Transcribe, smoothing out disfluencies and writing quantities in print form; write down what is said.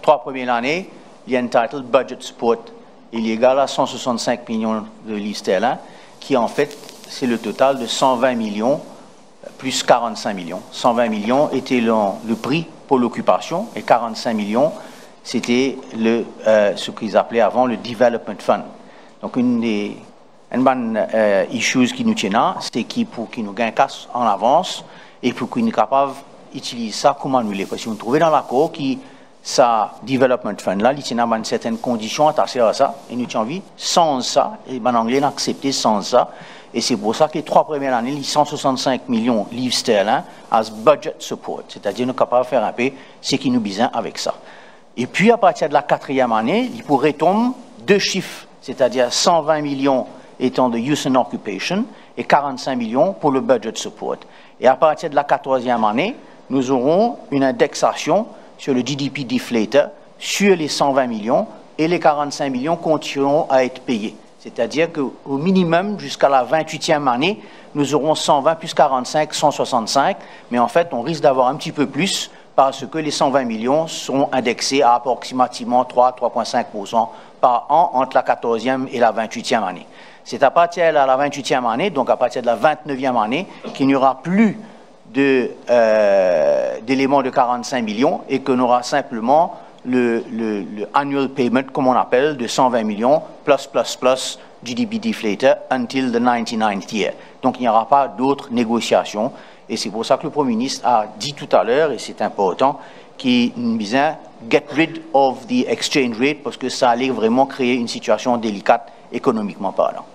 3 premières années, l'entitled budget support, il est égal à 165 millions de livres sterling, qui en fait, c'est le total de 120 millions plus 45 millions. 120 millions était le prix pour l'occupation et 45 millions, c'était ce qu'ils appelaient avant le Development Fund. Donc, une des issues qui nous tiennent, c'est pour qu'ils nous gagnent casse en avance et pour qu'ils soient capables d'utiliser ça comme nous voulons. Parce que nous trouvons dans l'accord qui ça Development Fund là, il y a certaines conditions attachées à ça et nous avons envie sans ça, et en anglais, on a accepté sans ça. Et c'est pour ça que les 3 premières années, les 165 millions de livres sterling as budget support, c'est-à-dire nous sommes capables de faire un peu ce qui nous besoin avec ça. Et puis à partir de la 4e année, il pourrait tomber 2 chiffres, c'est-à-dire 120 millions étant de use and occupation et 45 millions pour le budget support. Et à partir de la 14e année, nous aurons une indexation sur le GDP deflator sur les 120 millions et les 45 millions continueront à être payés. C'est-à-dire qu'au minimum, jusqu'à la 28e année, nous aurons 120 plus 45, 165, mais en fait, on risque d'avoir un petit peu plus parce que les 120 millions sont indexés à approximativement 3,5% par an entre la 14e et la 28e année. C'est à partir de la 28e année, donc à partir de la 29e année, qu'il n'y aura plus d'éléments de 45 millions et qu'on aura simplement le annual payment, comme on appelle, de 120 millions, plus GDP deflator until the 99th year. Donc, il n'y aura pas d'autres négociations. Et c'est pour ça que le Premier ministre a dit tout à l'heure, et c'est important, qu'il disait « get rid of the exchange rate » parce que ça allait vraiment créer une situation délicate économiquement parlant.